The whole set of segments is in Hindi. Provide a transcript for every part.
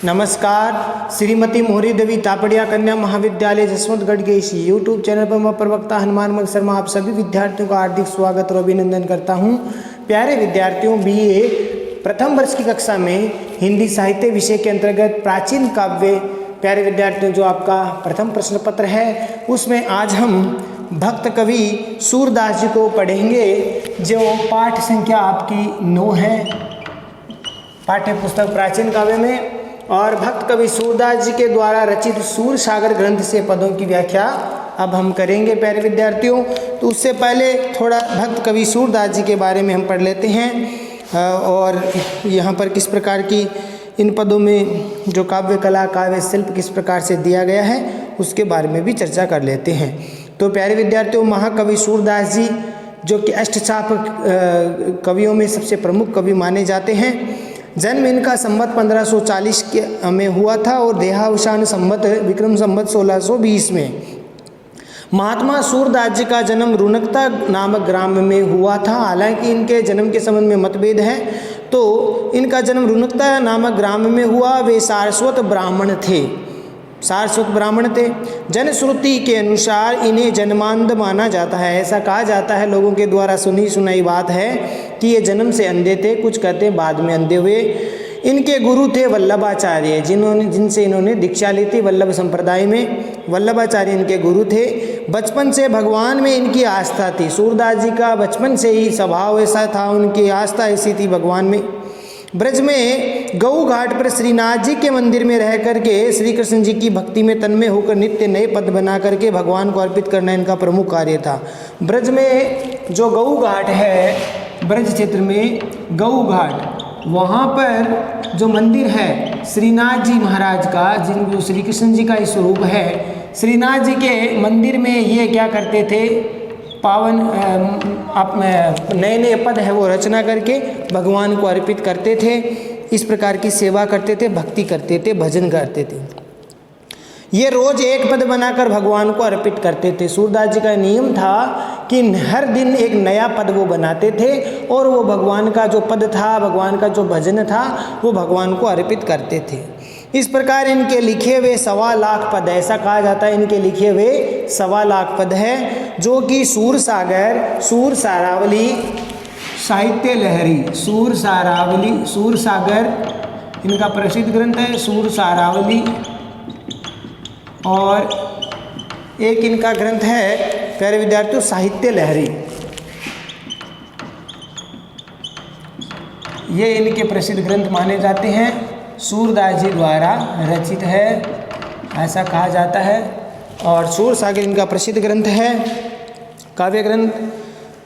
नमस्कार। श्रीमती मोहरी देवी तापड़िया कन्या महाविद्यालय जसवंतगढ़ के इस यूट्यूब चैनल पर मैं प्रवक्ता हनुमान मल शर्मा आप सभी विद्यार्थियों का हार्दिक स्वागत और अभिनंदन करता हूं। प्यारे विद्यार्थियों, बीए प्रथम वर्ष की कक्षा में हिंदी साहित्य विषय के अंतर्गत प्राचीन काव्य, प्यारे विद्यार्थियों जो आपका प्रथम प्रश्न पत्र है उसमें आज हम भक्त कवि सूरदास जी को पढ़ेंगे, जो पाठ संख्या आपकी 9 है पाठ्य पुस्तक प्राचीन काव्य में। और भक्त कवि सूरदास जी के द्वारा रचित सूर सागर ग्रंथ से पदों की व्याख्या अब हम करेंगे प्यारे विद्यार्थियों। तो उससे पहले थोड़ा भक्त कवि सूरदास जी के बारे में हम पढ़ लेते हैं और यहाँ पर किस प्रकार की इन पदों में जो काव्य कला काव्य शिल्प किस प्रकार से दिया गया है उसके बारे में भी चर्चा कर लेते हैं। तो प्यारे विद्यार्थियों, महाकवि सूरदास जी जो कि अष्टचाप कवियों में सबसे प्रमुख कवि माने जाते हैं। जन्म इनका संवत 1540 के में हुआ था और देहावसान संवत विक्रम संवत 1620 में। महात्मा सूरदास जी का जन्म रुनकता नामक ग्राम में हुआ था। हालांकि इनके जन्म के संबंध में मतभेद है। तो इनका जन्म रुनकता नामक ग्राम में हुआ। वे सारस्वत ब्राह्मण थे, सारस्वत ब्राह्मण थे। जनश्रुति के अनुसार इन्हें जन्मांध माना जाता है। ऐसा कहा जाता है, लोगों के द्वारा सुनी सुनाई बात है कि ये जन्म से अंधे थे, कुछ कहते हैं बाद में अंधे हुए। इनके गुरु थे वल्लभाचार्य, जिनसे इन्होंने दीक्षा ली थी वल्लभ संप्रदाय में। वल्लभाचार्य इनके गुरु थे। बचपन से भगवान में इनकी आस्था थी। सूरदास जी का बचपन से ही स्वभाव ऐसा था, उनकी आस्था ऐसी थी भगवान में। ब्रज में गऊ घाट पर श्रीनाथ जी के मंदिर में रह करके श्री कृष्ण जी की भक्ति में तन्मय होकर नित्य नए पद बना करके भगवान को अर्पित करना इनका प्रमुख कार्य था। ब्रज में जो गऊ घाट है, ब्रज क्षेत्र में गऊ घाट, वहाँ पर जो मंदिर है श्रीनाथ जी महाराज का, जो श्री कृष्ण जी का ही स्वरूप है, श्रीनाथ जी के मंदिर में ये क्या करते थे, पावन नए नए पद है वो रचना करके भगवान को अर्पित करते थे। इस प्रकार की सेवा करते थे, भक्ति करते थे, भजन करते थे। ये रोज एक पद बनाकर भगवान को अर्पित करते थे। सूरदास जी का नियम था कि हर दिन एक नया पद वो बनाते थे और वो भगवान का जो पद था, भगवान का जो भजन था, वो भगवान को अर्पित करते थे। इस प्रकार इनके लिखे हुए 1.25 लाख पद, ऐसा कहा जाता है इनके लिखे हुए 1.25 लाख पद है, जो कि सूर सागर, सूर सारावली, साहित्य लहरी, सूर सागर इनका प्रसिद्ध ग्रंथ है, सूर सारावली। और एक इनका ग्रंथ है प्यारे विद्यार्थियों साहित्य लहरी। ये इनके प्रसिद्ध ग्रंथ माने जाते हैं, सूरदास जी द्वारा रचित है ऐसा कहा जाता है। और सूर सागर इनका प्रसिद्ध ग्रंथ है, काव्य ग्रंथ,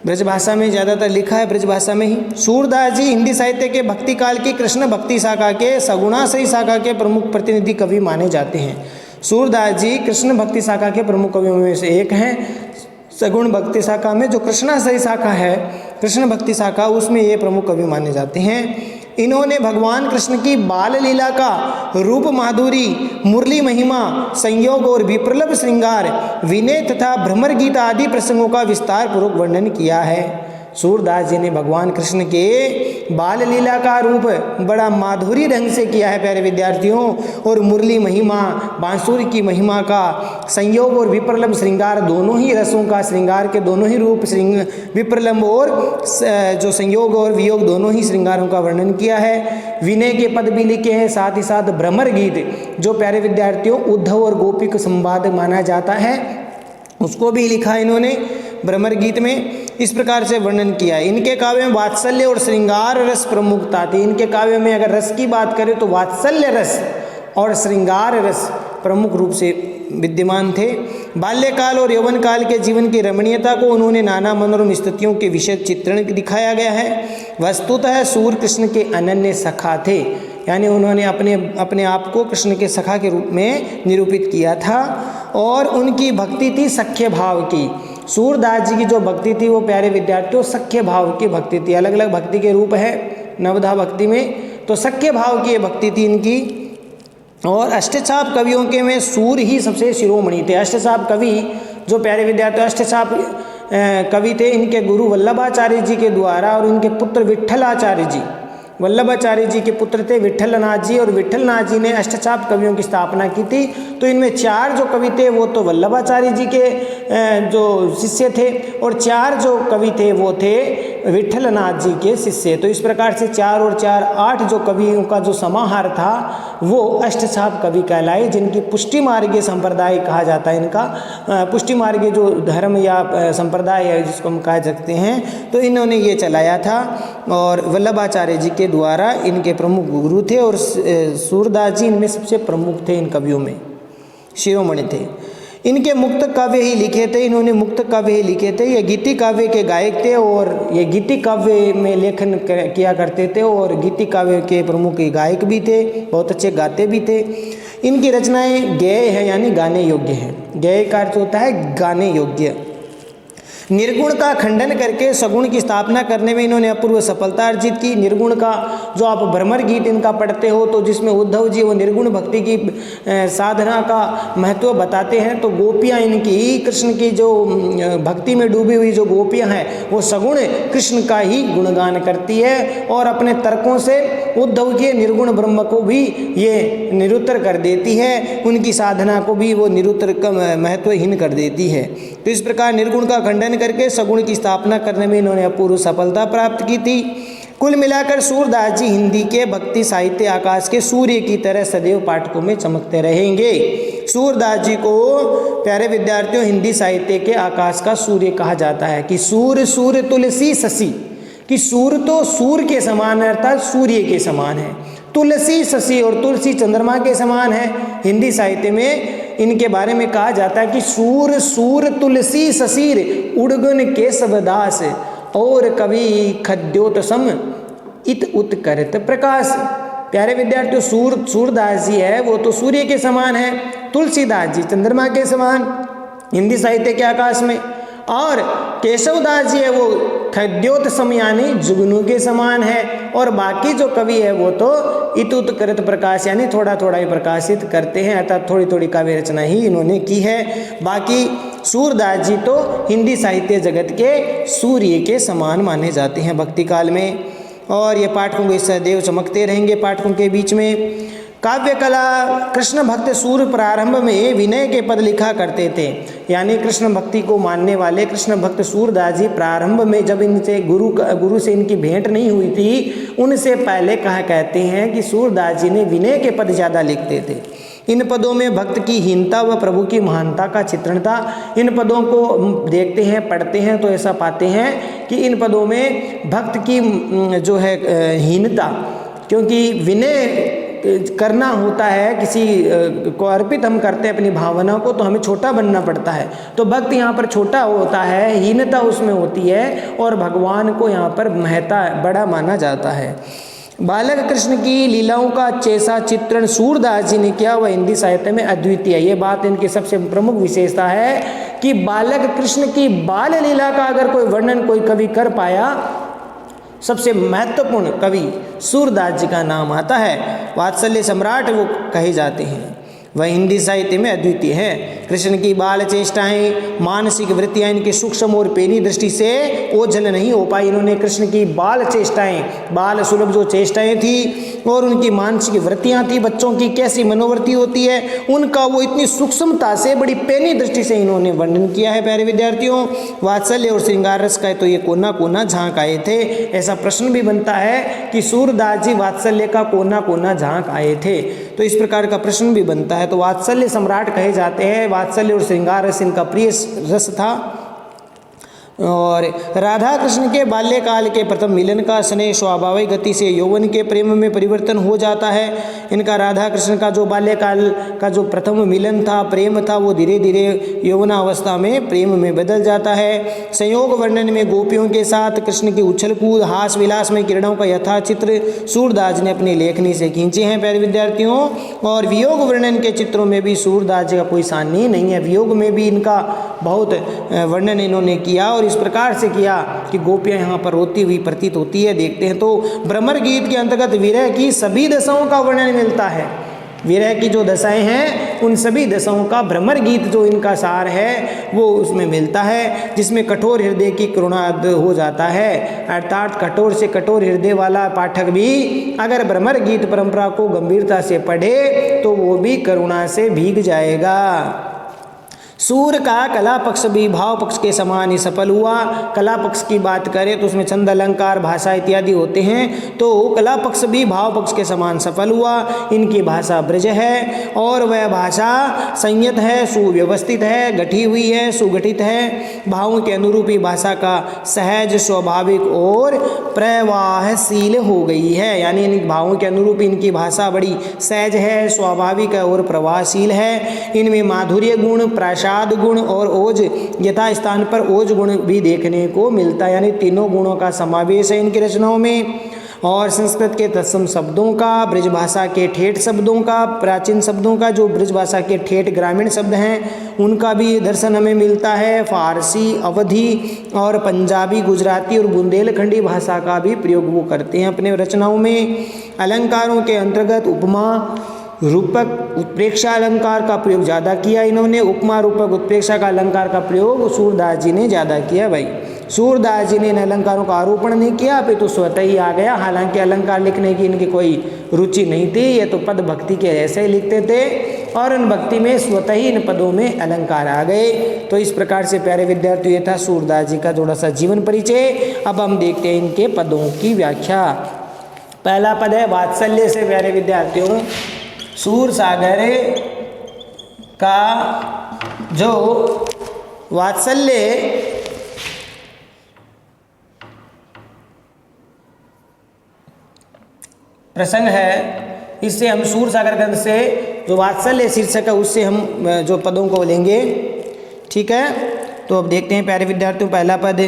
ब्रजभाषा में ज़्यादातर लिखा है, ब्रजभाषा में ही। सूरदास जी हिंदी साहित्य के भक्ति काल की कृष्ण भक्ति शाखा के सगुणाश्रयी शाखा के प्रमुख प्रतिनिधि कवि माने जाते हैं। सूरदास जी कृष्ण भक्ति शाखा के प्रमुख कवियों में से एक हैं। सगुण भक्ति शाखा में जो कृष्णाश्रयी शाखा है, कृष्ण भक्ति शाखा, उसमें ये प्रमुख कवि माने जाते हैं। इन्होंने भगवान कृष्ण की बाल लीला का रूप माधुरी, मुरली महिमा, संयोग और विप्रलभ श्रृंगार, विनय तथा भ्रमर गीत आदि प्रसंगों का विस्तार पूर्वक वर्णन किया है। सूरदास जी ने भगवान कृष्ण के बाल लीला का रूप बड़ा माधुरी ढंग से किया है प्यारे विद्यार्थियों, और मुरली महिमा, बांसुरी की महिमा का, संयोग और विप्रलभ श्रृंगार, दोनों ही रसों का, श्रृंगार के दोनों ही रूप, विप्रलभ और जो संयोग और वियोग दोनों ही श्रृंगारों का वर्णन किया है। विनय के पद भी लिखे हैं, साथ ही साथ भ्रमर गीत जो प्यारे विद्यार्थियों उद्धव और गोपी का संवाद माना जाता है, उसको भी लिखा इन्होंने भ्रमर गीत में। इस प्रकार से वर्णन किया है। इनके काव्य में वात्सल्य और श्रृंगार रस प्रमुखता थी। इनके काव्य में अगर रस की बात करें तो वात्सल्य रस और श्रृंगार रस प्रमुख रूप से विद्यमान थे। बाल्यकाल और यौवन काल के जीवन की रमणीयता को उन्होंने नाना मनोरम स्थितियों के विषय चित्रण दिखाया गया है। वस्तुतः सूर कृष्ण के अनन्य सखा थे, यानी उन्होंने अपने आप को कृष्ण के सखा के रूप में निरूपित किया था। और उनकी भक्ति थी सख्य भाव की। सूरदास जी की जो भक्ति थी वो प्यारे विद्यार्थियों सख्य भाव की भक्ति थी। अलग अलग भक्ति के रूप है नवधा भक्ति में, तो सख्य भाव की भक्ति थी इनकी। और अष्टचाप कवियों के में सूर ही सबसे शिरोमणि थे। अष्टचाप कवि जो प्यारे विद्यार्थी अष्टचाप कवि थे, इनके गुरु वल्लभाचार्य जी के द्वारा और इनके पुत्र विट्ठलाचार्य जी वल्लभाचार्य जी के पुत्र थे विट्ठलनाथ जी, और विट्ठलनाथ जी ने अष्टचाप कवियों की स्थापना की थी। तो इनमें 4 जो कवि थे वो तो वल्लभाचार्य जी के जो शिष्य थे, और 4 जो कवि थे वो थे विट्ठलनाथ जी के शिष्य। तो इस प्रकार से 4 और 4 8 जो कवियों का जो समाहार था वो अष्टचाप कवि कहलाए, जिनकी पुष्टि मार्गीय संप्रदाय कहा जाता है। इनका पुष्टि मार्गीय जो धर्म या संप्रदाय है जिसको हम कह सकते हैं, तो इन्होंने ये चलाया था। और वल्लभाचार्य जी के द्वारा इनके प्रमुख गुरु थे, और सूरदास जी इनमें सबसे प्रमुख थे, इन कवियों में शिरोमणि थे। इनके मुक्त काव्य ही लिखे थे, इन्होंने मुक्त काव्य ही लिखे थे। ये गीति काव्य के गायक थे, और ये गीति काव्य में लेखन किया करते थे, और गीति काव्य के प्रमुख गायक भी थे, बहुत अच्छे गाते भी थे। इनकी रचनाएं गेय है, यानी गाने योग्य है। गेय का अर्थ होता है गाने योग्य। निर्गुण का खंडन करके सगुण की स्थापना करने में इन्होंने अपूर्व सफलता अर्जित की। निर्गुण का जो आप भ्रमर गीत इनका पढ़ते हो, तो जिसमें उद्धव जी वो निर्गुण भक्ति की साधना का महत्व बताते हैं, तो गोपियाँ इनकी कृष्ण की जो भक्ति में डूबी हुई जो गोपियाँ हैं वो सगुण कृष्ण का ही गुणगान करती है, और अपने तर्कों से उद्धव के निर्गुण ब्रह्म को भी ये निरुत्तर कर देती है, उनकी साधना को भी वो निरुत्तर महत्वहीन कर देती है। तो इस प्रकार निर्गुण का खंडन करके सगुण की स्थापना करने में इन्होंने अपूर्व सफलता प्राप्त की थी। कुल मिलाकर सूरदास जी हिंदी के भक्ति साहित्य आकाश के सूर्य की तरह सदैव पाठकों में चमकते रहेंगे। सूरदास जी को प्यारे विद्यार्थियों हिंदी साहित्य के आकाश का सूर्य कहा जाता है। कि सूर्य सूर्य तुलसी शशि, कि सूर्य तो सूर्य के समान है, अर्थात सूर्य के समान है। तुलसी शशि, और तुलसी चंद्रमा के समान है। हिंदी साहित्य में इनके बारे में कहा जाता है कि सूर सूर तुलसी शशिर उड़गन केशव दास, और कवि खद्योत सम इत उत्करित प्रकाश। प्यारे विद्यार्थियों सूरदास जी है वो तो सूर्य के समान है, तुलसीदास जी चंद्रमा के समान हिंदी साहित्य के आकाश में, और केशवदास जी है वो खद्योत सम यानी जुगनू के समान है, और बाकी जो कवि है वो तो इतुत करत प्रकाश यानी थोड़ा थोड़ा ही प्रकाशित करते हैं, अर्थात थोड़ी थोड़ी काव्य रचना ही इन्होंने की है। बाकी सूरदास जी तो हिंदी साहित्य जगत के सूर्य के समान माने जाते हैं भक्ति काल में, और ये पाठकों को सदैव चमकते रहेंगे पाठकों के बीच में। काव्य कला कृष्ण भक्त सूर प्रारंभ में विनय के पद लिखा करते थे, यानी कृष्ण भक्ति को मानने वाले कृष्ण भक्त सूरदास जी प्रारंभ में जब इनसे गुरु से इनकी भेंट नहीं हुई थी, उनसे पहले कहते हैं कि सूरदास जी ने विनय के पद ज़्यादा लिखते थे। इन पदों में भक्त की हीनता व प्रभु की महानता का चित्रण था। इन पदों को देखते हैं पढ़ते हैं तो ऐसा पाते हैं कि इन पदों में भक्त की जो है हीनता, क्योंकि विनय करना होता है, किसी को अर्पित हम करते हैं अपनी भावना को, तो हमें छोटा बनना पड़ता है। तो भक्त यहाँ पर छोटा होता है, हीनता उसमें होती है, और भगवान को यहाँ पर बड़ा माना जाता है। बालक कृष्ण की लीलाओं का जैसा चित्रण सूरदास जी ने किया वह हिंदी साहित्य में अद्वितीय है। ये बात इनकी सबसे प्रमुख विशेषता है कि बालक कृष्ण की बाल लीला का अगर कोई वर्णन कोई कवि कर पाया, सबसे महत्वपूर्ण कवि सूरदास जी का नाम आता है। वात्सल्य सम्राट वो कहे जाते हैं, वह हिंदी साहित्य में अद्वितीय है। कृष्ण की बाल चेष्टाएं, मानसिक वृत्तियां इनकी सूक्ष्म और पेनी दृष्टि से ओझल नहीं हो पाई। इन्होंने कृष्ण की बाल चेष्टाएं, बाल सुलभ जो चेष्टाएं थी और उनकी मानसिक वृत्तियां थी, बच्चों की कैसी मनोवृत्ति होती है, उनका वो इतनी सूक्ष्मता से बड़ी पेनी दृष्टि से इन्होंने वर्णन किया है। प्यारे विद्यार्थियों, वात्सल्य और श्रृंगार रस का तो ये कोना कोना झांक आए थे। ऐसा प्रश्न भी बनता है कि सूरदास जी वात्सल्य का कोना कोना झांक आए थे, तो इस प्रकार का प्रश्न भी बनता है। तो वात्सल्य सम्राट कहे जाते हैं। वात्सल्य और श्रृंगार रस इनका प्रिय रस था। और राधा कृष्ण के बाल्यकाल के प्रथम मिलन का स्नेह स्वाभाविक गति से यौवन के प्रेम में परिवर्तन हो जाता है। इनका राधा कृष्ण का जो बाल्यकाल का जो प्रथम मिलन था, प्रेम था, वो धीरे धीरे यौवनावस्था में प्रेम में बदल जाता है। संयोग वर्णन में गोपियों के साथ कृष्ण की उछल कूद, हास विलास में किरणों का यथाचित्र सूरदास ने अपनी लेखनी से खींचे हैं प्यारे विद्यार्थियों। और वियोग वर्णन के चित्रों में भी सूरदास जी का कोई सानी नहीं है। वियोग में भी इनका बहुत वर्णन इन्होंने किया, और इस प्रकार से किया कि गोपियाँ यहाँ पर रोती हुई प्रतीत होती है। देखते हैं तो भ्रमर गीत के अंतर्गत विरह की सभी दशाओं का वर्णन मिलता है। विरह की जो दशाएं हैं उन सभी दशाओं का भ्रमर गीत जो इनका सार है वो उसमें मिलता है, जिसमें कठोर हृदय की करुणा हो जाता है। अर्थात कठोर से कठोर हृदय वाला पाठक भी अगर भ्रमर गीत परंपरा को गंभीरता से पढ़े तो वो भी करुणा से भीग जाएगा। सूर का कला पक्ष भी भाव पक्ष के समान ही सफल हुआ। कला पक्ष की बात करें तो उसमें छंद, अलंकार, भाषा इत्यादि होते हैं, तो कला पक्ष भी भाव पक्ष के समान सफल हुआ। इनकी भाषा ब्रज है और वह भाषा संयत है, सुव्यवस्थित है, गठी हुई है, सुगठित है। भावों के अनुरूप ही भाषा का सहज, स्वाभाविक और प्रवाहशील हो गई है। यानी इन भावों के अनुरूप इनकी भाषा बड़ी सहज है, स्वाभाविक है और प्रवाहशील है। इनमें माधुर्य गुण, प्रसाद गुण और ओज, यथा स्थान पर ओज गुण भी देखने को मिलता है। यानी तीनों गुणों का समावेश है इनकी रचनाओं में। और संस्कृत के तत्सम शब्दों का, ब्रज भाषा के ठेठ शब्दों का, प्राचीन शब्दों का, जो ब्रज भाषा के ठेठ ग्रामीण शब्द हैं उनका भी दर्शन हमें मिलता है। फारसी, अवधी और पंजाबी, गुजराती और बुंदेलखंडी भाषा का भी प्रयोग वो करते हैं अपने रचनाओं में। अलंकारों के अंतर्गत उपमा, रूपक, उत्प्रेक्षा अलंकार का प्रयोग ज़्यादा किया इन्होंने। उपमा, रूपक, उत्प्रेक्षा का अलंकार का प्रयोग सूरदास जी ने ज़्यादा किया। भाई सूरदास जी ने इन अलंकारों का आरोपण नहीं किया, पे तो स्वतः ही आ गया। हालांकि अलंकार लिखने की इनकी कोई रुचि नहीं थी, ये तो पद भक्ति के ऐसे ही लिखते थे और इन भक्ति में स्वतः ही इन पदों में अलंकार आ गए। तो इस प्रकार से प्यारे विद्यार्थियों ये था सूरदास जी का थोड़ा सा जीवन परिचय। अब हम देखते हैं इनके पदों की व्याख्या। पहला पद है वात्सल्य से। प्यारे विद्यार्थियों, सूर सागर का जो वात्सल्य प्रसंग है, इससे हम सूर सागर ग्रंथ से जो वात्सल्य शीर्षक है उससे हम जो पदों को लेंगे। ठीक है, तो अब देखते हैं प्यारे विद्यार्थियों पहला पद।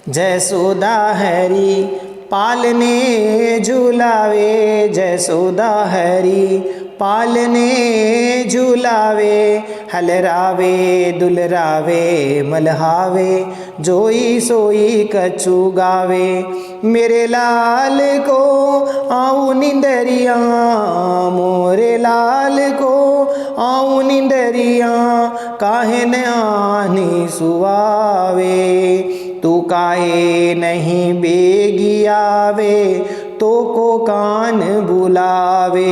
जयसोदा हरि पालने झुलावे, जयसोदा हरि पालने झुलावे, हलरावे दुलरावे मलहावे, जोई सोई कछु गावे, मेरे लाल को आऊं निंदरिया, मोरे लाल को आऊं निंदरिया, काहे न आनी सुआवे, तू काहे नहीं बेगियावे, तो को कान बुलावे,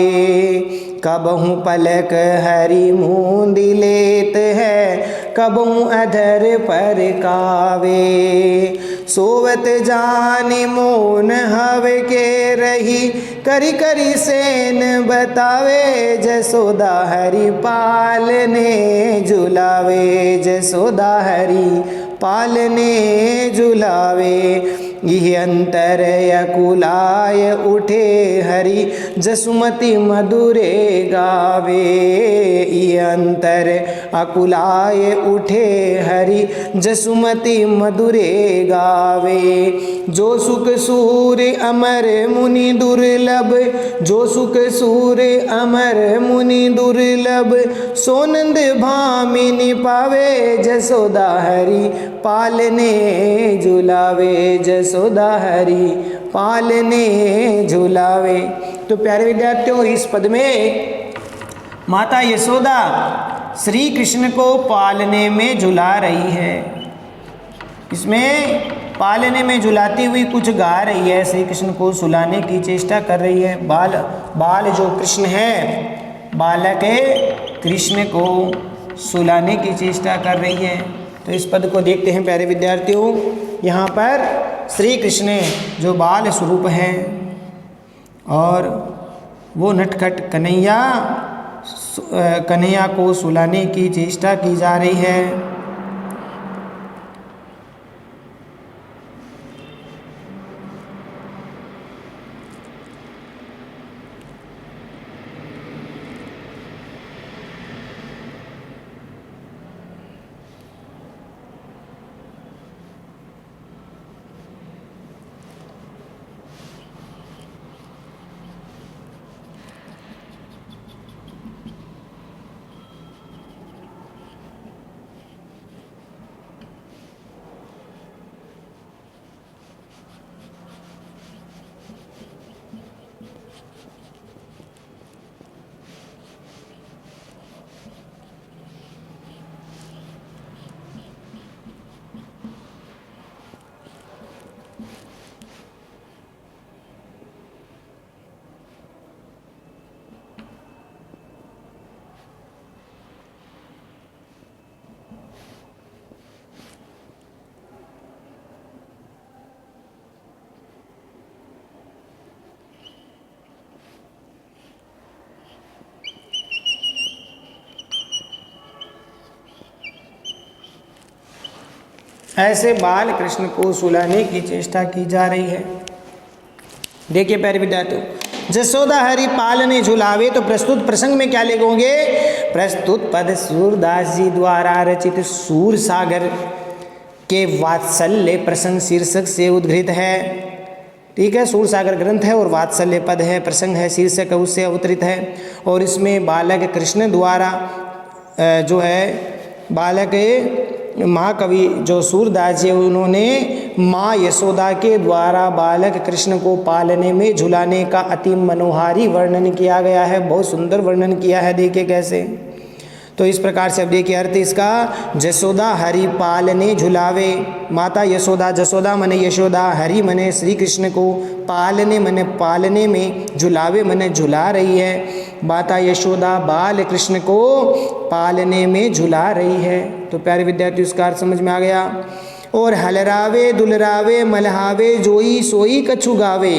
कबहू पलक हरि मूंद लेत है, कबहू अधर पर कावे, सोवत जानी मोन हवे के रही, करी करी सेन बतावे, जसोदा हरि पालने झुलावे, जसोदा हरि पालने झुलावे, यह अंतर अकुलाय उठे हरि, जसुमति मधुरे गावे, यह अंतर अकुलाय उठे हरि, जसुमति मधुरे गावे, जो सुख सूर अमर मुनि दुर्लभ, जो सुख सूर अमर मुनि दुर्लभ, सोनंद भामिनी पावे, जसोदा हरि पालने झुलावे, जसोदा हरि पालने झुलावे। तो प्यारे विद्यार्थियों, इस पद में माता यशोदा श्री कृष्ण को पालने में झुला रही है। इसमें पालने में झुलाती हुई कुछ गा रही है, श्री कृष्ण को सुलाने की चेष्टा कर रही है। बाल जो कृष्ण है, बालक कृष्ण को सुलाने की चेष्टा कर रही है। तो इस पद को देखते हैं प्यारे विद्यार्थियों। यहाँ पर श्री कृष्ण जो बाल स्वरूप हैं और वो नटखट कन्हैया को सुलाने की चेष्टा की जा रही है। ऐसे बाल कृष्ण को सुलाने की चेष्टा की जा रही है। देखिए प्यारे विद्यार्थियों, जसोदा हरि पालने झुलावे, तो प्रस्तुत प्रसंग में क्या लिखोगे? प्रस्तुत पद सूरदास जी द्वारा रचित सूर सागर के वात्सल्य प्रसंग शीर्षक से उद्धृत है। ठीक है, सूर सागर ग्रंथ है और वात्सल्य पद है, प्रसंग है, शीर्षक है, उससे अवतरित है। और इसमें बालक कृष्ण द्वारा जो है बालक महाकवि जो सूरदास जी उन्होंने माँ यशोदा के द्वारा बालक कृष्ण को पालने में झुलाने का अति मनोहारी वर्णन किया गया है। बहुत सुंदर वर्णन किया है। देखिए कैसे, तो इस प्रकार से अब देखिए अर्थ इसका, जसोदा हरि पालने झुलावे, माता यशोदा, जसोदा मने यशोदा, हरि मने श्री कृष्ण को, पालने मने पालने में, झुलावे मने झुला रही है। माता यशोदा बाल कृष्ण को पालने में झुला रही है। तो प्यारे विद्यार्थी इसका अर्थ समझ में आ गया। और हलरावे दुलरावे मलहावे जोई सोई कछु गावे,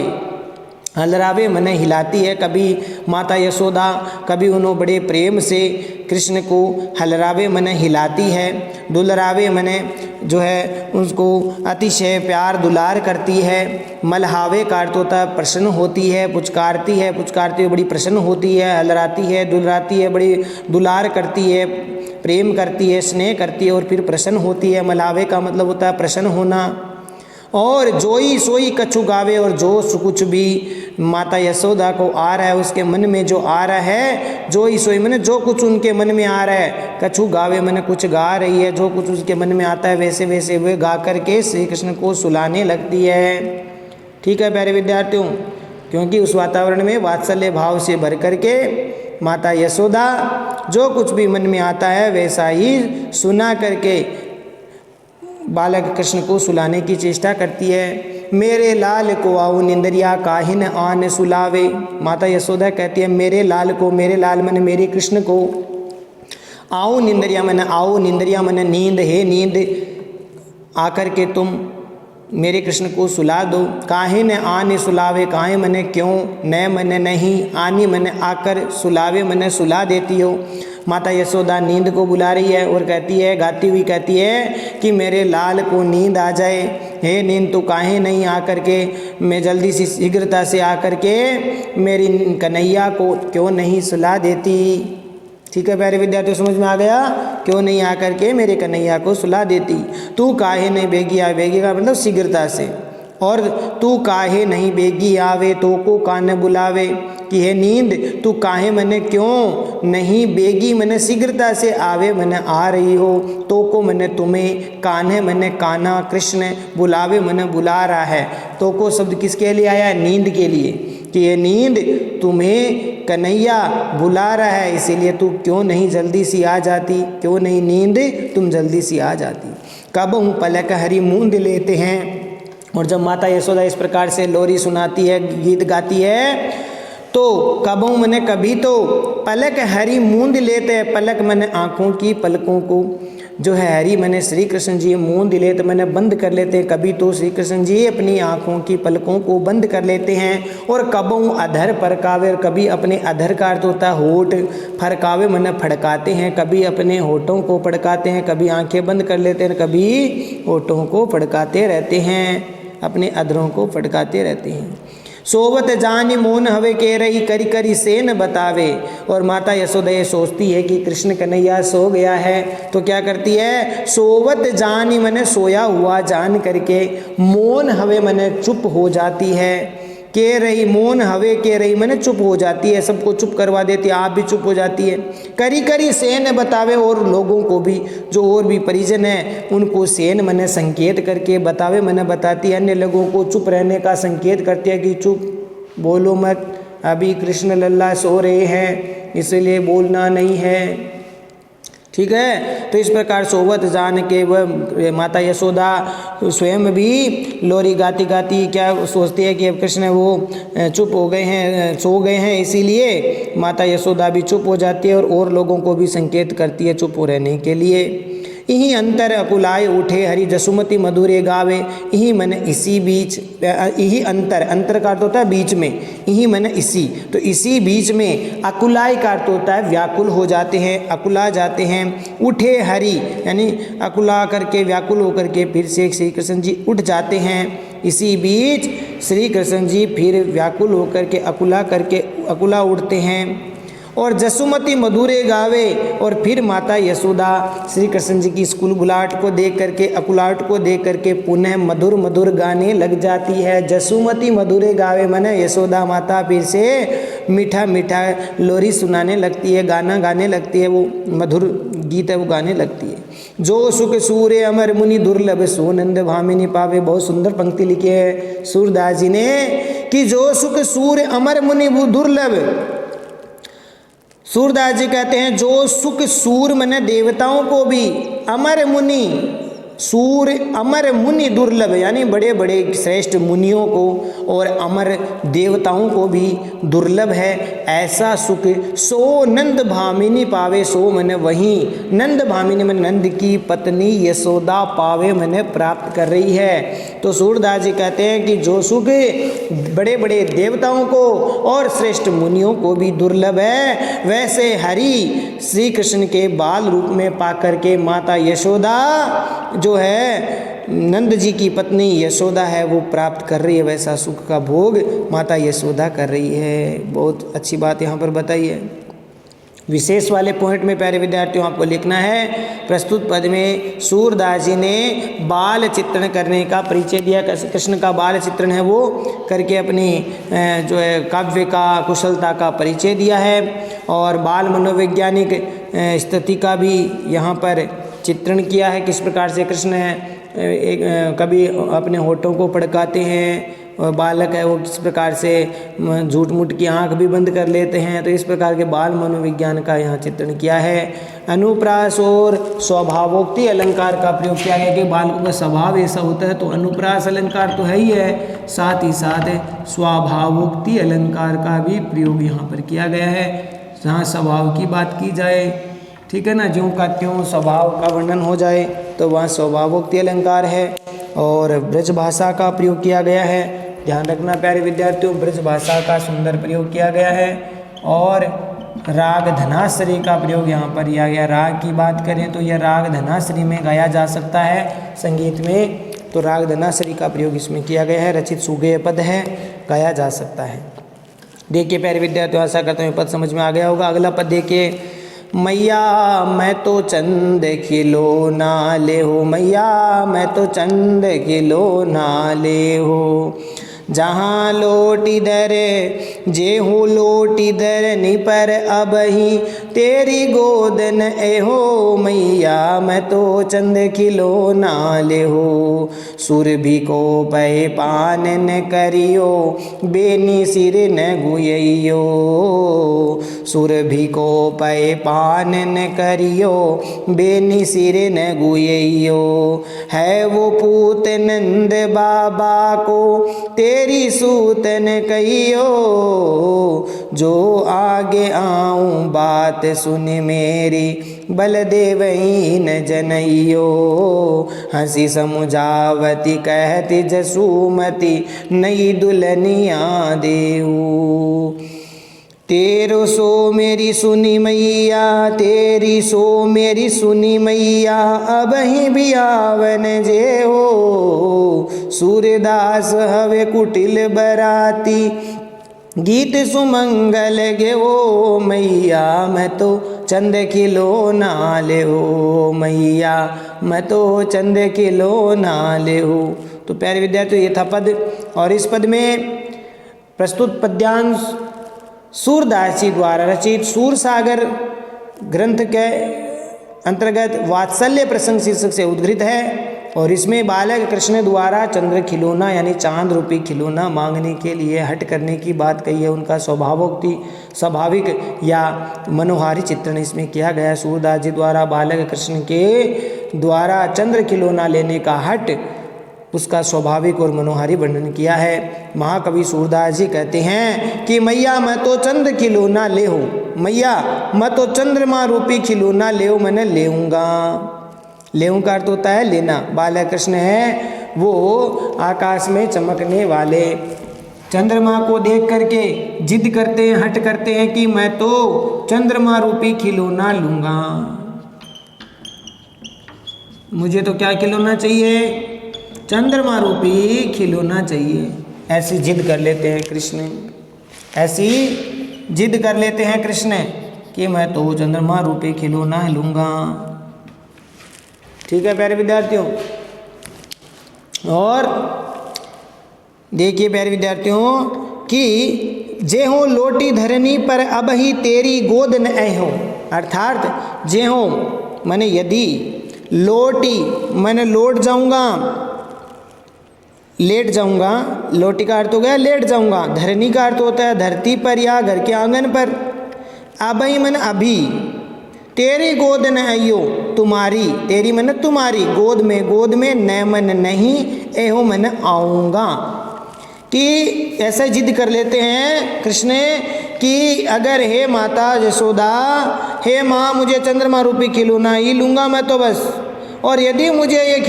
हलरावे मने हिलाती है, कभी माता यशोदा कभी उन्होंने बड़े प्रेम से कृष्ण को हलरावे मने हिलाती है, दुलरावे मने जो है उसको अतिशय प्यार दुलार करती है, मलहावे का अर्थ होता है प्रसन्न होती है, पुचकारती हुई बड़ी प्रसन्न होती है, हलराती है, दुलराती है, बड़ी दुलार करती है, प्रेम करती है, स्नेह करती है और फिर प्रसन्न होती है। मलहावे का मतलब होता है प्रसन्न होना। और जोई सोई कछु गावे, और जो कुछ भी माता यशोदा को आ रहा है, उसके मन में जो आ रहा है, जोई सोई मैंने जो कुछ उनके मन में आ रहा है, कछु गावे मैंने कुछ गा रही है, जो कुछ उसके मन में आता है वैसे वैसे वे गा करके श्री कृष्ण को सुलाने लगती है। ठीक है प्यारे विद्यार्थियों, क्योंकि उस वातावरण में वात्सल्य भाव से भर करके माता यशोदा जो कुछ भी मन में आता है वैसा ही सुना करके बालक कृष्ण को सुलाने की चेष्टा करती है। मेरे लाल को आओ निंदरिया काहिन आन सुलावे, माता यशोदा कहती है मेरे लाल को, मेरे लाल मन मेरे कृष्ण को, आओ निंदरिया मन, आओ निंदरिया मन नींद, हे नींद आकर के तुम मेरे कृष्ण को सुला दो। काहे न आने सुलावे, काहे मने क्यों, न मने नहीं, आनी मने आकर, सुलावे मने सुला देती हो। माता यशोदा नींद को बुला रही है और कहती है, गाती हुई कहती है कि मेरे लाल को नींद आ जाए, हे नींद तो काहे नहीं आकर के, मैं जल्दी सी शीघ्रता से आकर के मेरी कन्हैया को क्यों नहीं सुला देती। ठीक है प्यारे विद्यार्थियों, समझ में आ गया, क्यों नहीं आकर के मेरे कन्हैया को सुला देती। तू काहे नहीं बेगी आवे, बेगी का मतलब शीघ्रता से, और तू काहे नहीं बेगी आवे, तो को कान बुलावे, कि हे नींद तू काहे मने क्यों नहीं बेगी मने शीघ्रता से आवे मने आ रही हो, तो को मने तुम्हें, कान्हे मने कान्हा कृष्ण, बुलावे मने बुला रहा है। तो को शब्द किसके लिए आया है? नींद के लिए, कि ये नींद तुम्हें कन्हैया बुला रहा है, इसीलिए तू क्यों नहीं जल्दी सी आ जाती, क्यों नहीं नींद तुम जल्दी सी आ जाती। कब हूँ पलक हरी मूंद लेते हैं। और जब माता यशोदा इस प्रकार से लोरी सुनाती है, गीत गाती है, तो कबहू मने कभी, तो पलक हरी मूंद लेते हैं, पलक मने आँखों की पलकों को जो है हरी मने श्री कृष्ण जी मूंद लेते मैंने बंद कर लेते हैं, कभी तो श्री कृष्ण जी अपनी आँखों की पलकों को बंद कर लेते हैं। और कबहू अधर फरकावे, और कभी अपने अधर का अर्थ होता है होठ, फरकावे मने फड़काते हैं, कभी अपने होठों को फड़काते हैं, कभी आँखें बंद कर लेते हैं, कभी होठों को फड़काते रहते हैं, अपने अधरों को फड़काते रहते हैं। सोवत जानी मोन हवे के रही, करी करी से न बतावे। और माता यशोदा ये सोचती है कि कृष्ण कन्हैया सो गया है, तो क्या करती है, सोवत जानी मने सोया हुआ जान करके, मोन हवे मने चुप हो जाती है, के रही मोन हवे के रही मने चुप हो जाती है, सबको चुप करवा देती है, आप भी चुप हो जाती है। करी करी सेन बतावे, और लोगों को भी जो और भी परिजन है उनको सेन मने संकेत करके, बतावे मने बताती है, अन्य लोगों को चुप रहने का संकेत करती है कि चुप बोलो मत, अभी कृष्ण लल्ला सो रहे हैं इसलिए बोलना नहीं है। ठीक है, तो इस प्रकार सोवत जान के वह माता यशोदा स्वयं भी लोरी गाती गाती क्या सोचती है कि अब कृष्ण वो चुप हो गए हैं, सो गए हैं, इसीलिए माता यशोदा भी चुप हो जाती है और लोगों को भी संकेत करती है चुप हो रहने के लिए। यही अंतर अकुलाए उठे हरि जसुमति मधुरे गावे। यही मन इसी बीच, यही अंतर, अंतर का अर्थ होता है बीच में, यही मन इसी, तो इसी बीच में अकुलाए का अर्थ होता है व्याकुल हो जाते हैं, अकुला जाते हैं। उठे हरि यानी अकुला करके, व्याकुल होकर के फिर से श्री कृष्ण जी उठ जाते हैं। इसी बीच श्री कृष्ण जी फिर व्याकुल होकर के अकुला उठते हैं। और जसुमती मधुरे गावे, और फिर माता यशोदा श्री कृष्ण जी की इस कुलबुलाहट को देख करके, अकुलाहट को देख करके पुनः मधुर मधुर गाने लग जाती है। जसुमती मधुरे गावे माने यशोदा माता फिर से मीठा मीठा लोरी सुनाने लगती है, गाना गाने लगती है, वो मधुर गीत है वो गाने लगती है। जो सुख सूर्य अमर मुनि दुर्लभ सो नंद भामिनी पावे। बहुत सुंदर पंक्ति लिखी है सूरदास जी ने कि जो सुख सूर्य अमर मुनि दुर्लभ। सूरदास जी कहते हैं जो सुख सूर मने देवताओं को भी, अमर मुनि, सूर अमर मुनि दुर्लभ यानी बड़े बड़े श्रेष्ठ मुनियों को और अमर देवताओं को भी दुर्लभ है, ऐसा सुख सो नंद भामिनी पावे। सो मने वहीं नंद भामिनी में नंद की पत्नी यशोदा पावे मने प्राप्त कर रही है। तो सूरदास जी कहते हैं कि जो सुख बड़े बड़े देवताओं को और श्रेष्ठ मुनियों को भी दुर्लभ है, वैसे हरि श्री कृष्ण के बाल रूप में पाकर के माता यशोदा जो है नंद जी की पत्नी यशोदा है वो प्राप्त कर रही है, वैसा सुख का भोग माता यशोदा कर रही है। बहुत अच्छी बात यहाँ पर बताई है। विशेष वाले पॉइंट में प्यारे विद्यार्थियों आपको लिखना है, प्रस्तुत पद में सूरदास जी ने बाल चित्रण करने का परिचय दिया, कृष्ण का बाल चित्रण है वो करके अपनी जो है काव्य का कुशलता का परिचय दिया है, और बाल मनोवैज्ञानिक स्थिति का भी यहाँ पर चित्रण किया है। किस प्रकार से कृष्ण कभी अपने होठों को फड़काते हैं, और बालक है वो किस प्रकार से झूठ मूठ की आंख भी बंद कर लेते हैं, तो इस प्रकार के बाल मनोविज्ञान का यहाँ चित्रण किया है। अनुप्रास और स्वभावोक्ति अलंकार का प्रयोग किया गया कि बालकों का स्वभाव ऐसा होता है, तो अनुप्रास अलंकार तो है ही है, साथ ही साथ स्वभावोक्ति अलंकार का भी प्रयोग यहाँ पर किया गया है। जहाँ स्वभाव की बात की जाए, ठीक है ना, ज्यों का त्यों स्वभाव का वर्णन हो जाए तो वहाँ स्वभावोक्ति अलंकार है। और ब्रज भाषा का प्रयोग किया गया है, ध्यान रखना प्यारे विद्यार्थियों, ब्रज भाषा का सुंदर प्रयोग किया गया है। और राग धनाश्री का प्रयोग यहाँ पर किया गया। राग की बात करें तो यह राग धनाश्री में गाया जा सकता है संगीत में, तो राग धनाश्री का प्रयोग इसमें किया गया है। रचित सुगेय पद है, गाया जा सकता है। देखिए प्यारे विद्यार्थियों, आशा करता हूँ पद समझ में आ गया होगा। अगला पद देखिए, मैया मैं तो चंद खिलौना ले हो, मैया मैं तो चंद खिलौना ले हो। जहाँ लोटी दर जे हो लोटी दर नी पर अब ही तेरी गोदन ए हो, मैया मैं तो चंद खिलौना ले हो। सुर भी को पै पान न करियो बेनी सिर न गुइयो, सुर भी को पै पान न करियो बेनी सिर न गुइयो। है वो पूत नंद बाबा को तेरी सूतन कहियो, जो आगे आऊं बात सुन मेरी बलदेव न जनइयो। हंसी समुझावती कहती जसूमती नई दुल्हनिया देऊ। तेरो सो मेरी सुनी मैया, तेरी सो मेरी सुनी मैया, अब ही भी आवन जे हो। सूर्यदास हवे कुटिल बराती गीत सुमंगल गे हो, मैया मैं तो चंद खिलौना ले हो, मैया मैं तो चंद खिलौना ले हो। तो प्यारे विद्यार्थियों, ये था पद, और इस पद में प्रस्तुत पद्यांश सूरदास जी द्वारा रचित सूरसागर ग्रंथ के अंतर्गत वात्सल्य प्रसंग शीर्षक से उद्घृत है। और इसमें बालक कृष्ण द्वारा चंद्र खिलौना यानी चांद रूपी खिलौना मांगने के लिए हट करने की बात कही है। उनका स्वाभाविक या मनोहारी चित्रण इसमें किया गया है। सूरदास जी द्वारा बालक कृष्ण के द्वारा चंद्र खिलौना लेने का हट, उसका स्वाभाविक और मनोहारी वर्णन किया है। महाकवि सूरदास जी कहते हैं कि मैया मैं तो चंद्र खिलौना ले हो, मैया मैं तो चंद्रमा रूपी खिलौना ले हो, मैंने लेऊंगा। लेऊं का अर्थ होता है लेना। बालक कृष्ण है वो आकाश में चमकने वाले। चंद्रमा को देख करके जिद करते हैं, हट करते हैं कि मैं तो चंद्रमा रूपी खिलौना लूंगा, मुझे तो क्या खिलौना चाहिए, चंद्रमा रूपी खिलौना चाहिए। ऐसी जिद कर लेते हैं कृष्ण, ऐसी जिद कर लेते हैं कृष्ण कि मैं तो चंद्रमा रूपी खिलौना लूंगा। ठीक है प्यारे विद्यार्थियों, और देखिए प्यारे विद्यार्थियों कि जे हो लोटी धरनी पर अब ही तेरी गोद न हो, अर्थात जे हो मैंने यदि, लोटी मैंने लौट जाऊंगा, लेट जाऊंगा, लोटी का अर्थ हो गया लेट जाऊंगा, धरनी का अर्थ होता है धरती पर या घर के आंगन पर, अब ही मैंने अभी, तेरी गोद न आइयो, तुम्हारी, तेरी मैंने तुम्हारी, गोद में न मन नहीं, एहो मैंने आऊँगा। कि ऐसा जिद कर लेते हैं कृष्ण कि अगर हे माता यशोदा, हे माँ मुझे चंद्रमा रूपी खिलौना ही लूँगा मैं तो बस, और यदि मुझे ये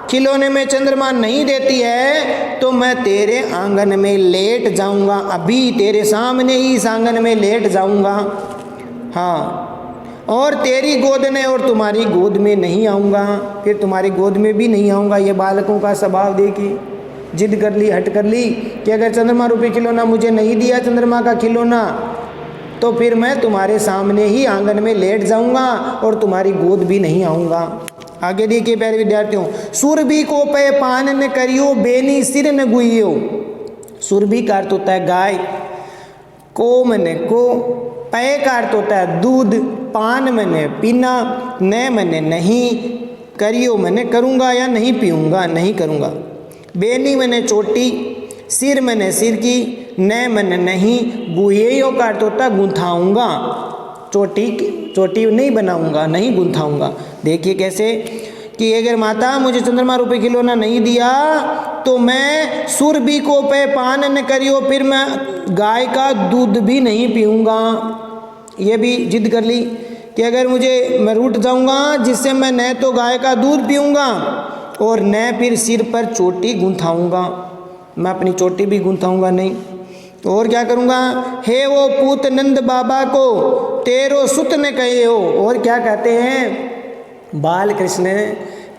खिलौने में चंद्रमा नहीं देती है तो मैं तेरे आंगन में लेट जाऊँगा, अभी तेरे सामने ही इस आंगन में लेट जाऊँगा। हाँ, और तेरी गोद में और तुम्हारी गोद में नहीं आऊँगा, फिर तुम्हारी गोद में भी नहीं आऊँगा। ये बालकों का स्वभाव देखिए, जिद कर ली, हट कर ली कि अगर चंद्रमा रूपी खिलौना मुझे नहीं दिया, चंद्रमा का खिलौना, तो फिर मैं तुम्हारे सामने ही आंगन में लेट जाऊँगा और तुम्हारी गोद भी नहीं आऊँगा। आगे देखिए प्यारे विद्यार्थियों, सुरभि को पे पान न करियो, बेनी सिर न गुइयो। सुरभि का अर्थ होता है गाय, को मैंने को, पय का अर्थ होता है दूध, पान मैंने पीना, न मैंने नहीं, करियो मैंने करूँगा या नहीं पीऊँगा, नहीं करूँगा। बेनी मैंने चोटी, सिर मैंने सिर की, न मैंने नहीं, गुहेयों का अर्थ होता है गुंथाऊँगा, चोटी नहीं बनाऊँगा, नहीं गुंथाऊँगा। देखिए कैसे कि अगर माता मुझे चंद्रमा रूपी खिलौना नहीं दिया तो मैं सुरभि को पे पान न करियो, फिर मैं गाय का दूध भी नहीं पीऊँगा। ये भी जिद कर ली कि अगर मैं रूठ जाऊँगा जिससे मैं न तो गाय का दूध पीऊँगा और न फिर सिर पर चोटी गुंथाऊँगा, मैं अपनी चोटी भी गुंथाऊँगा नहीं। और क्या करूँगा, हे वो पूत नंद बाबा को तेरो सुत न कहे हो। और क्या कहते हैं बाल कृष्ण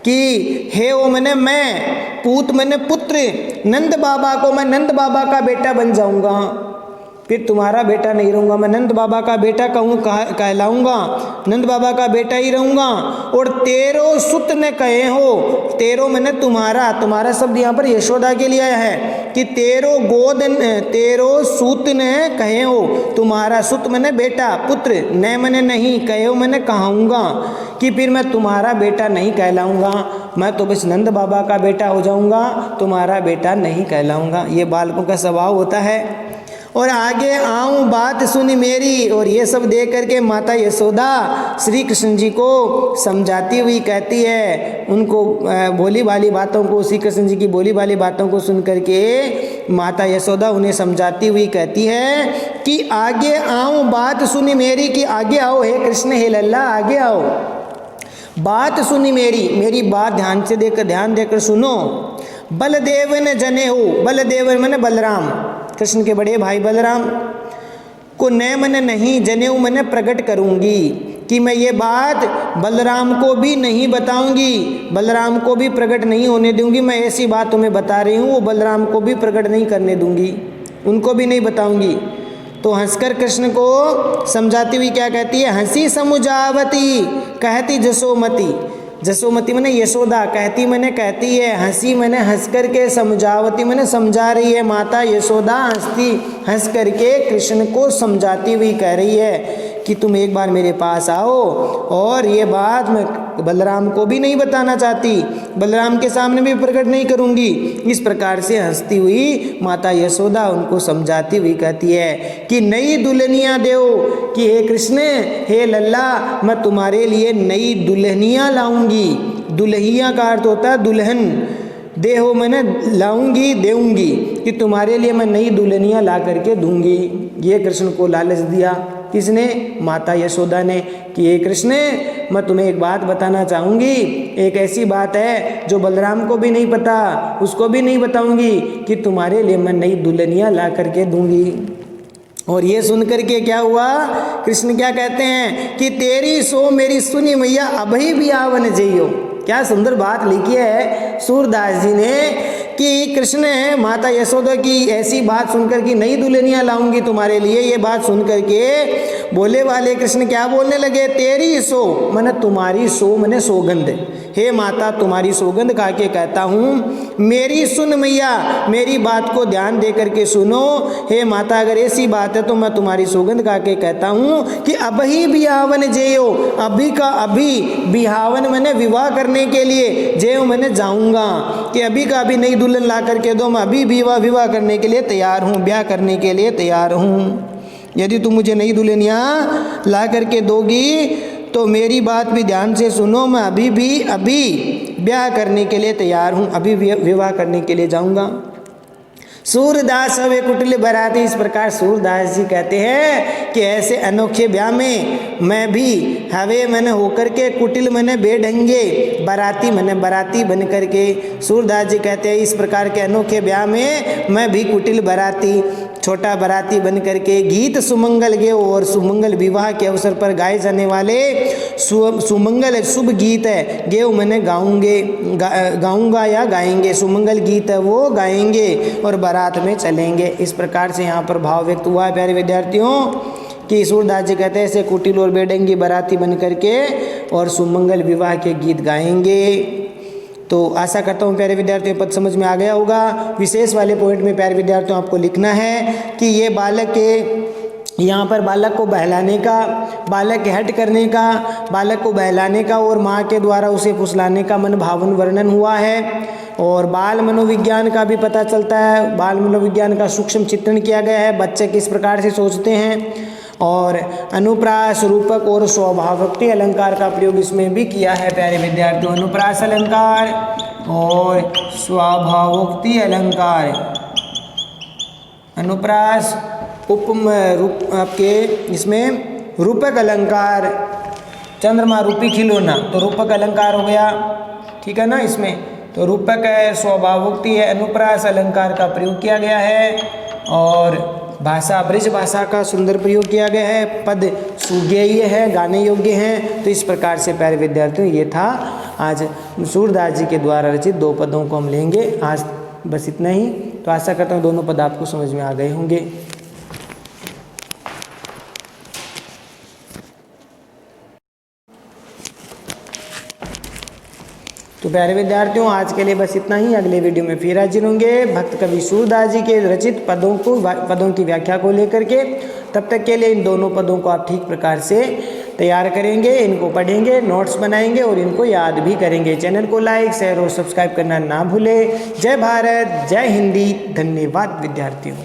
कि हे वो मैंने मैं, पूत मैंने पुत्र, नंद बाबा को मैं नंद बाबा का बेटा बन जाऊँगा, फिर तुम्हारा बेटा नहीं रहूँगा, मैं नंद बाबा का बेटा कहलाऊँगा, नंद बाबा का बेटा ही रहूँगा। और तेरो सुत ने कहे हो, तेरो मैंने तुम्हारा शब्द यहाँ पर यशोदा के लिए आया है कि तेरो सुत ने कहे हो, तुम्हारा सुत मैंने बेटा, पुत्र, न मैंने नहीं, कहे हो मैंने कहाऊँगा, कि फिर मैं तुम्हारा बेटा नहीं कहलाऊँगा, मैं तो बस नंद बाबा का बेटा हो जाऊँगा, तुम्हारा बेटा नहीं कहलाऊँगा। ये बालकों का स्वभाव होता है। और आगे आऊँ बात सुनी मेरी, और ये सब देख करके माता यशोदा श्री कृष्ण जी को समझाती हुई कहती है, उनको भोली भाली बातों को, श्री कृष्ण जी की भोली भाली बातों को सुन करके माता यशोदा उन्हें समझाती हुई कहती है कि आगे आऊँ बात सुनी मेरी, कि आगे आओ हे कृष्ण, हे लल्ला आगे आओ, बात सुनी मेरी बात ध्यान देकर सुनो। बलदेव ने जने हो, बलदेव मैंने बलराम, कृष्ण के बड़े भाई बलराम को न मैंने नहीं, जनेऊ मैंने प्रकट करूंगी, कि मैं ये बात बलराम को भी नहीं बताऊंगी, बलराम को भी प्रकट नहीं होने दूंगी। मैं ऐसी बात तुम्हें बता रही हूँ वो बलराम को भी प्रकट नहीं करने दूंगी, उनको भी नहीं बताऊंगी। तो हंसकर कृष्ण को समझाती हुई क्या कहती है, हंसी समुझावती कहती जसोमती, जसोमती मैंने यशोदा कहती है, हंसी मैंने हंस करके, समझावती मैंने समझा रही है, माता यशोदा हंस करके कृष्ण को समझाती हुई कह रही है कि तुम एक बार मेरे पास आओ, और ये बात मैं बलराम को भी नहीं बताना चाहती, बलराम के सामने भी प्रकट नहीं करूंगी। इस प्रकार से हंसती हुई माता यशोदा उनको समझाती हुई कहती है कि नई दुल्हनियाँ दो, कि हे कृष्ण, हे लल्ला, मैं तुम्हारे लिए नई दुल्हनियाँ लाऊंगी। दुल्हिया का अर्थ होता है दुल्हन, देहो मैंने लाऊंगी, देऊंगी, कि तुम्हारे लिए मैं नई दुल्हनियाँ ला करके दूंगी। ये कृष्ण को लालच दिया। किसने? माता यशोदा ने कि हे कृष्ण, मैं तुम्हें एक बात बताना चाहूँगी, एक ऐसी बात है जो बलराम को भी नहीं पता, उसको भी नहीं बताऊँगी कि तुम्हारे लिए मैं नई दुल्हनियाँ ला करके दूँगी। और ये सुन करके क्या हुआ? कृष्ण क्या कहते हैं कि तेरी सो मेरी सुनी मैया अभी भी आवन जइयो। क्या सुंदर बात लिखी है सूरदास जी ने कि कृष्ण माता यशोदा की ऐसी बात सुनकर कि नई दुल्हनियाँ लाऊंगी तुम्हारे लिए, ये बात सुन करके बोले वाले कृष्ण क्या बोलने लगे? तेरी सो मैंने तुम्हारी सो मैंने सौगंध, हे माता तुम्हारी सौगंध खा के कहता हूँ, मेरी सुन मैया, मेरी बात को ध्यान दे करके सुनो। हे माता अगर ऐसी बात है तो मैं तुम्हारी सौगंध खा के कहता हूँ कि अभी बिहावन जेयो, अभी का अभी, बिहावन मैंने विवाह करने के लिए, जेयो मैंने जाऊँगा, कि अभी का अभी नई दुल्हन ला करके दो, मैं अभी विवाह करने के लिए तैयार हूँ, ब्याह करने के लिए तैयार हूँ। यदि तुम मुझे नई दुल्हनियाँ ला करके दोगी तो मेरी बात भी ध्यान से सुनो, मैं अभी ब्याह करने के लिए तैयार हूँ, अभी विवाह करने के लिए जाऊँगा। सूरदास हवे कुटिल बराती, इस प्रकार सूरदास जी कहते हैं कि ऐसे अनोखे ब्याह में मैं भी हवे मैंने होकर के, कुटिल मैंने बेढंगे, बराती मैंने बराती बन करके। सूरदास जी कहते हैं इस प्रकार के अनोखे ब्याह में मैं भी कुटिल बराती, छोटा बराती बन करके गीत सुमंगल गे, और सुमंगल विवाह के अवसर पर गाए जाने वाले सुमंगल शुभ गीत है गे मैंने गाऊंगा या गाएंगे, सुमंगल गीत है वो गाएंगे और बारात में चलेंगे। इस प्रकार से यहाँ पर भाव व्यक्त हुआ है प्यारे विद्यार्थियों कि सूरदास जी कहते हैं ऐसे कुटिल और बेढंगी बराती बन करके और सुमंगल विवाह के गीत गाएंगे। तो आशा करता हूँ प्यारे विद्यार्थियों पद समझ में आ गया होगा। विशेष वाले पॉइंट में प्यारे विद्यार्थियों आपको लिखना है कि ये बालक के यहाँ पर बालक को बहलाने का, बालक के हट करने का, बालक को बहलाने का और माँ के द्वारा उसे फुसलाने का मन भावन वर्णन हुआ है। और बाल मनोविज्ञान का भी पता चलता है, बाल मनोविज्ञान का सूक्ष्म चित्रण किया गया है, बच्चे किस प्रकार से सोचते हैं। और अनुप्रास, रूपक और स्वभावोक्ति अलंकार का प्रयोग इसमें भी किया है प्यारे विद्यार्थियों। अनुप्रास अलंकार और स्वभावोक्ति अलंकार, अनुप्रास उपम रूप आपके इसमें रूपक अलंकार, चंद्रमा रूपी खिलौना, तो रूपक अलंकार हो गया, ठीक है ना। इसमें तो रूपक है, स्वभावोक्ति है, अनुप्रास अलंकार का प्रयोग किया गया है और भाषा ब्रज भाषा का सुंदर प्रयोग किया गया है। पद सुगेय है, गाने योग्य हैं। तो इस प्रकार से प्यारे विद्यार्थियों ये था आज सूरदास जी के द्वारा रचित 2 पदों को हम लेंगे। आज बस इतना ही। तो आशा करता हूँ दोनों पद आपको समझ में आ गए होंगे। तो प्यारे विद्यार्थियों आज के लिए बस इतना ही। अगले वीडियो में फिर हाजिर होंगे भक्त कवि सूरदास जी के रचित पदों की व्याख्या को लेकर के। तब तक के लिए इन दोनों पदों को आप ठीक प्रकार से तैयार करेंगे, इनको पढ़ेंगे, नोट्स बनाएंगे और इनको याद भी करेंगे। चैनल को लाइक, शेयर और सब्सक्राइब करना ना भूलें। जय भारत, जय हिंदी। धन्यवाद विद्यार्थियों।